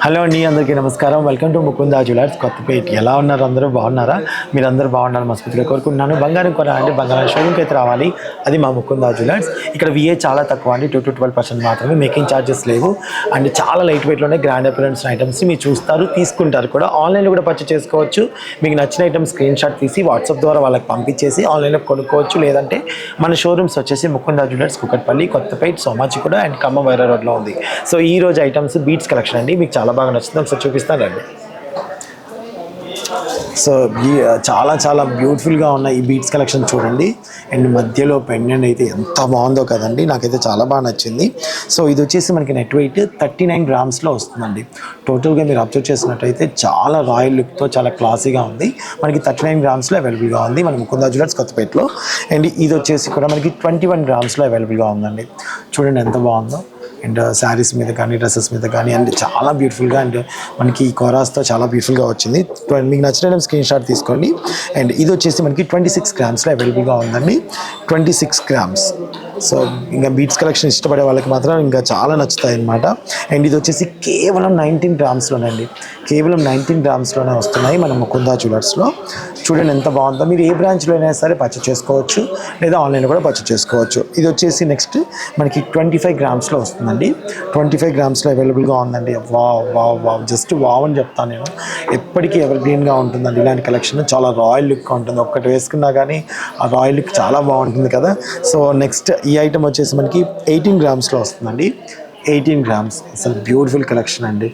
Hello అండి, అందరికీ నమస్కారం. Welcome to Mukunda jewellers Kothapeta. ఎలా ఉన్నారు? అందరూ బాగున్నారా? మీరందరూ బాగున్నారు మనస్ఫూర్తిగా కోరుకుంటున్నాను. బంగారం కొనాలంటే బంగారం షోరూమ్కి అయితే రావాలి. అది మా ముకుందా జ్యువెలర్స్. ఇక్కడ విఏ చాలా తక్కువ అండి, 2-12% మాత్రమే. మేకింగ్ ఛార్జెస్ లేవు అండ్ చాలా లైట్ వెయిట్లోనే గ్రాండ్ అపిరెన్స్ ఐటమ్స్ మీరు చూస్తారు, తీసుకుంటారు కూడా. ఆన్లైన్లో కూడా పర్చేస్ చేసుకోవచ్చు. మీకు నచ్చిన ఐటమ్ స్క్రీన్ షాట్ తీసి వాట్సాప్ ద్వారా వాళ్ళకి పంపించేసి ఆన్లైన్లో కొనుక్కోవచ్చు. లేదంటే మన షోరూమ్స్ వచ్చేసి ముకుందా జ్యువెలర్స్, కుకట్పల్లి, కొత్తపేట, సోమాజిగూడ అండ్ ఖమ్మం వైరా రోడ్లో ఉంది. సో ఈ రోజు ఐటమ్స్ బీట్స్ కలెక్షన్ అండి, మీకు చాలా బాగా నచ్చుతుంది. ఒకసారి చూపిస్తానండి. సో చాలా బ్యూటిఫుల్గా ఉన్న ఈ బీట్స్ కలెక్షన్ చూడండి. అండ్ మధ్యలో పెండెంట్ అయితే ఎంత బాగుందో కదండి, నాకైతే చాలా బాగా నచ్చింది. సో ఇది వచ్చేసి మనకి నెట్ వెయిట్ 39 గ్రామ్స్లో వస్తుందండి. టోటల్గా మీరు అబ్జర్వ్ చేసినట్టయితే చాలా రాయల్ లుక్తో చాలా క్లాసీగా ఉంది. మనకి 39 గ్రామ్స్లో అవైలబుల్గా ఉంది మన ముకుందా జ్యువెలర్స్ కొత్తపేటలో. అండ్ ఇది వచ్చేసి కూడా మనకి 21 గ్రామ్స్లో అవైలబుల్గా ఉందండి. చూడండి ఎంత బాగుందో. అండ్ శారీస్ మీద కానీ డ్రెస్సెస్ మీద కానీ అండ్ చాలా బ్యూటిఫుల్గా అండ్ మనకి ఈ కోరాస్తో చాలా బ్యూటిఫుల్గా వచ్చింది. మీకు నచ్చిన స్క్రీన్ షాట్ తీసుకోండి. అండ్ ఇది వచ్చేసి మనకి 26 గ్రామ్స్లో అవైలబుల్గా ఉందండి. 26 గ్రామ్స్. సో ఇంకా బీట్స్ కలెక్షన్ ఇష్టపడే వాళ్ళకి మాత్రం ఇంకా చాలా నచ్చుతాయి అన్నమాట. అండ్ ఇది వచ్చేసి కేవలం 19 గ్రామ్స్లోనండి. కేవలం 19 గ్రామ్స్లోనే వస్తున్నాయి మన ముకుందా జ్యువెలర్స్లో. చూడండి ఎంత బాగుందో. మీరు ఏ బ్రాంచ్లో అయినా సరే పర్చేస్ చేసుకోవచ్చు, లేదా ఆన్లైన్లో కూడా పర్చేస్ చేసుకోవచ్చు. ఇది వచ్చేసి నెక్స్ట్ మనకి 25 గ్రామ్స్లో వస్తుందండి. 25 గ్రామ్స్లో అవైలబుల్గా ఉందండి. వావ్ జస్ట్ వావ్ అని చెప్తాను నేను. ఎప్పటికీ ఎవర్ గ్రీన్గా ఉంటుందండి ఇలాంటి కలెక్షన్. చాలా రాయల్ లుక్గా ఉంటుంది. ఒక్కటి వేసుకున్నా కానీ ఆ రాయల్ లుక్ చాలా బాగుంటుంది కదా. సో నెక్స్ట్ ఈ ఐటమ్ వచ్చేసి మనకి 18 గ్రామ్స్లో వస్తుందండి. 18 గ్రామ్స్. అసలు బ్యూటిఫుల్ కలెక్షన్ అండి.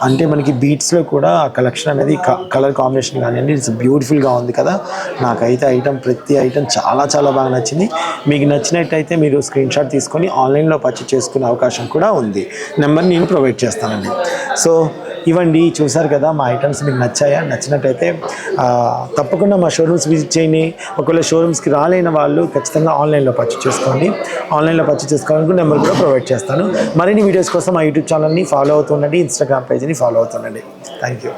అంటే మనకి బీట్స్లో కూడా ఆ కలెక్షన్ అనేది కలర్ కాంబినేషన్ కానివ్వండి, ఇట్స్ బ్యూటిఫుల్గా ఉంది కదా. నాకైతే ప్రతి ఐటమ్ చాలా బాగా నచ్చింది. మీకు నచ్చినట్టయితే మీరు స్క్రీన్ షాట్ తీసుకొని ఆన్లైన్లో పర్చేస్ చేసుకునే అవకాశం కూడా ఉంది. నెంబర్ నేను ప్రొవైడ్ చేస్తానండి. సో ఇవ్వండి, చూసారు కదా మా ఐటమ్స్ మీకు నచ్చాయా? నచ్చినట్టయితే తప్పకుండా మా షోరూమ్స్ విజిట్ చేయండి. ఒకవేళ షోరూమ్స్కి రాలేని వాళ్ళు ఖచ్చితంగా ఆన్లైన్లో పర్చేస్ చేసుకోండి. ఆన్లైన్లో పర్చేస్ చేసుకోవాలనుకుంటే నెంబర్ కూడా ప్రొవైడ్ చేస్తాను. మరిన్ని వీడియోస్ కోసం మా యూట్యూబ్ ఛానల్ని ఫాలో అవుతుండండి, ఇన్స్టాగ్రామ్ పేజ్ని ఫాలో అవుతుండండి. Thank you.